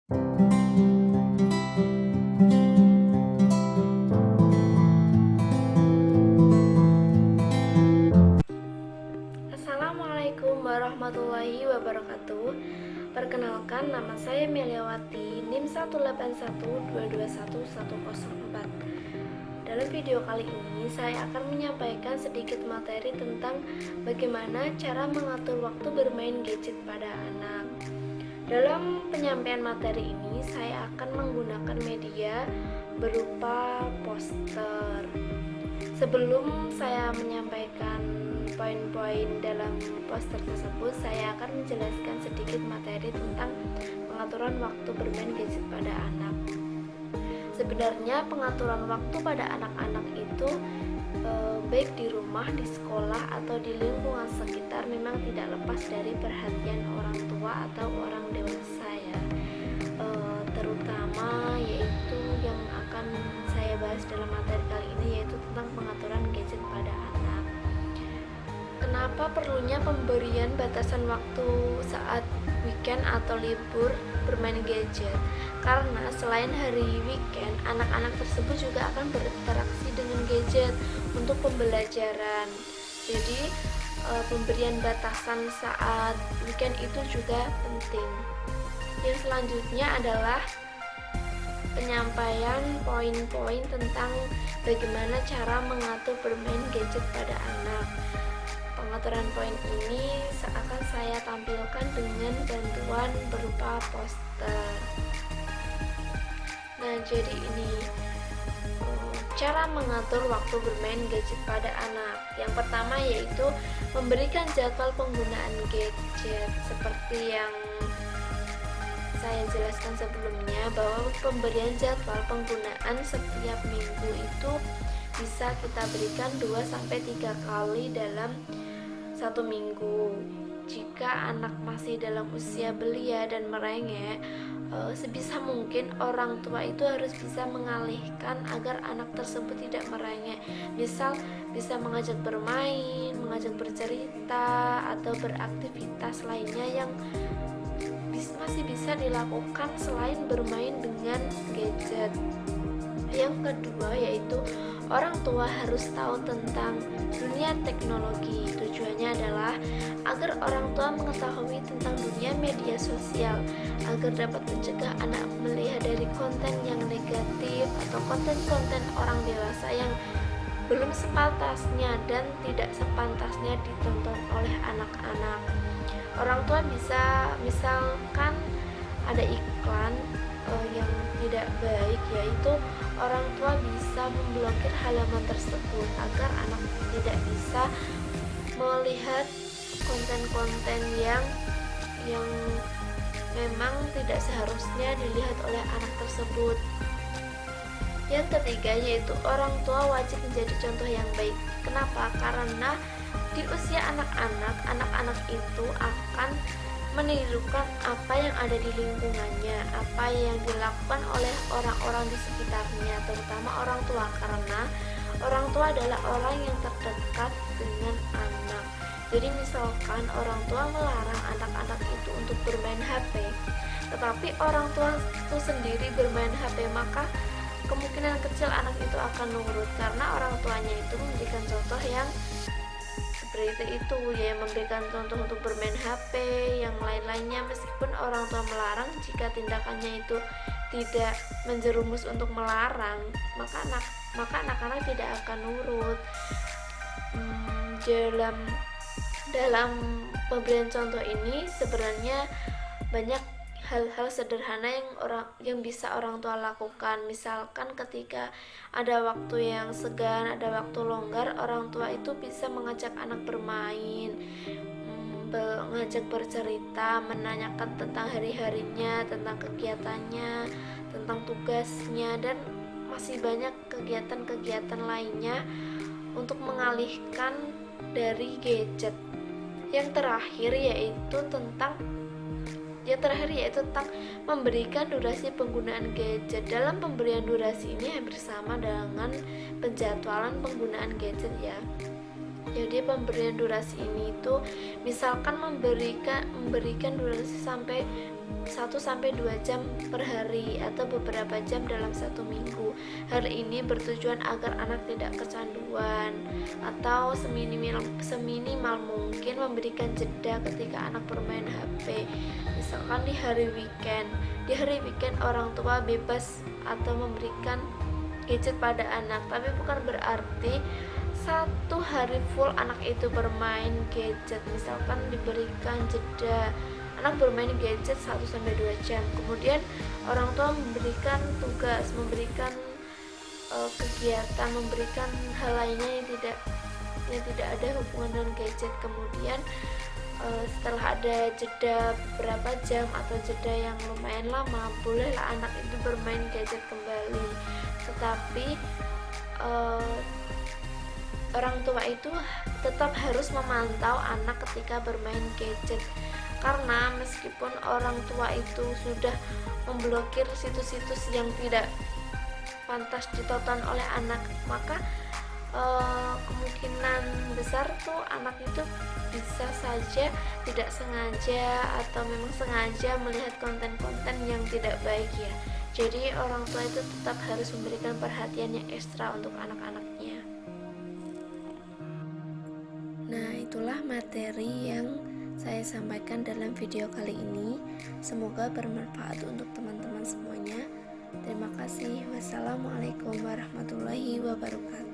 Assalamualaikum warahmatullahi wabarakatuh. Perkenalkan, nama saya Meliawati, NIM 181221104. Dalam video kali ini saya akan menyampaikan sedikit materi tentang bagaimana cara mengatur waktu bermain gadget pada anak. Dalam penyampaian materi ini saya akan menggunakan media berupa poster. Sebelum saya menyampaikan poin-poin dalam poster tersebut, saya akan menjelaskan sedikit materi tentang pengaturan waktu bermain gadget pada anak. Sebenarnya pengaturan waktu pada anak-anak itu baik di rumah, di sekolah, atau di lingkungan sekitar memang tidak lepas dari perhatian orang tua atau orang dewasa ya. Terutama yaitu yang akan saya bahas dalam materi kali ini, yaitu tentang pengaturan gadget pada anak. Kenapa perlunya pemberian batasan waktu saat weekend atau libur bermain gadget? Karena selain hari weekend, anak-anak tersebut juga akan berinteraksi dengan gadget untuk pembelajaran. Jadi pemberian batasan saat weekend itu juga penting. Yang selanjutnya adalah penyampaian poin-poin tentang bagaimana cara mengatur bermain gadget pada anak. Pengaturan poin ini akan saya tampilkan dengan bantuan berupa poster. Nah, jadi ini cara mengatur waktu bermain gadget pada anak. Yang pertama yaitu memberikan jadwal penggunaan gadget seperti yang saya jelaskan sebelumnya, bahwa pemberian jadwal penggunaan setiap minggu itu bisa kita berikan 2-3 kali dalam satu minggu. Jika anak masih dalam usia belia dan merengek, sebisa mungkin orang tua itu harus bisa mengalihkan agar anak tersebut tidak merengek. Misal bisa mengajak bermain, mengajak bercerita, atau beraktivitas lainnya yang masih bisa dilakukan selain bermain dengan gadget. Yang kedua yaitu orang tua harus tahu tentang dunia teknologi. Tujuannya adalah agar orang tua mengetahui tentang dunia media sosial, agar dapat mencegah anak melihat dari konten yang negatif atau konten-konten orang dewasa yang belum sepantasnya dan tidak sepantasnya ditonton oleh anak-anak. Orang tua bisa, misalkan ada iklan yang tidak baik, yaitu orang tua bisa memblokir halaman tersebut agar anak tidak bisa melihat konten-konten yang memang tidak seharusnya dilihat oleh anak tersebut. Yang ketiga yaitu orang tua wajib menjadi contoh yang baik. Kenapa? Karena di usia anak-anak itu akan menirukan apa yang ada di lingkungannya, apa yang dilakukan oleh orang-orang di sekitarnya, terutama orang tua, karena orang tua adalah orang yang terdekat dengan anak. Jadi misalkan orang tua melarang anak-anak itu untuk bermain HP, tetapi orang tua itu sendiri bermain HP, maka kemungkinan kecil anak itu akan nurut, karena orang tuanya itu memberikan contoh yang seperti itu ya, memberikan contoh untuk bermain HP, yang lain-lainnya. Meskipun orang tua melarang, jika tindakannya itu tidak menjerumus untuk melarang, maka anak-anak tidak akan nurut. Dalam pemberian contoh ini sebenarnya banyak hal-hal sederhana yang bisa orang tua lakukan. Misalkan ketika ada waktu yang segan, ada waktu longgar, orang tua itu bisa mengajak anak bermain, mengajak bercerita, menanyakan tentang hari-harinya, tentang kegiatannya, tentang tugasnya, dan masih banyak kegiatan-kegiatan lainnya untuk mengalihkan dari gadget. Yang terakhir yaitu tentang memberikan durasi penggunaan gadget. Dalam pemberian durasi ini hampir sama dengan penjadwalan penggunaan gadget ya. Jadi pemberian durasi ini itu misalkan memberikan durasi sampai 1-2 jam per hari atau beberapa jam dalam 1 minggu. Hal ini bertujuan agar anak tidak kecanduan, atau seminimal mungkin memberikan jeda ketika anak bermain HP. Misalkan di hari weekend. Di hari weekend orang tua bebas atau memberikan gadget pada anak, tapi bukan berarti 1 hari full anak itu bermain gadget. Misalkan diberikan jeda, anak bermain gadget 1-2 jam, kemudian orang tua memberikan tugas, memberikan kegiatan, memberikan hal lainnya yang tidak ada hubungan dengan gadget. Kemudian setelah ada jeda berapa jam atau jeda yang lumayan lama, bolehlah anak itu bermain gadget kembali. Tetapi orang tua itu tetap harus memantau anak ketika bermain gadget, karena meskipun orang tua itu sudah memblokir situs-situs yang tidak pantas ditonton oleh anak, maka kemungkinan besar tuh anak itu bisa saja tidak sengaja atau memang sengaja melihat konten-konten yang tidak baik ya. Jadi orang tua itu tetap harus memberikan perhatian yang ekstra untuk anak-anaknya. Nah, itulah materi yang saya sampaikan dalam video kali ini. Semoga bermanfaat untuk teman-teman semuanya. Terima kasih. Wassalamualaikum warahmatullahi wabarakatuh.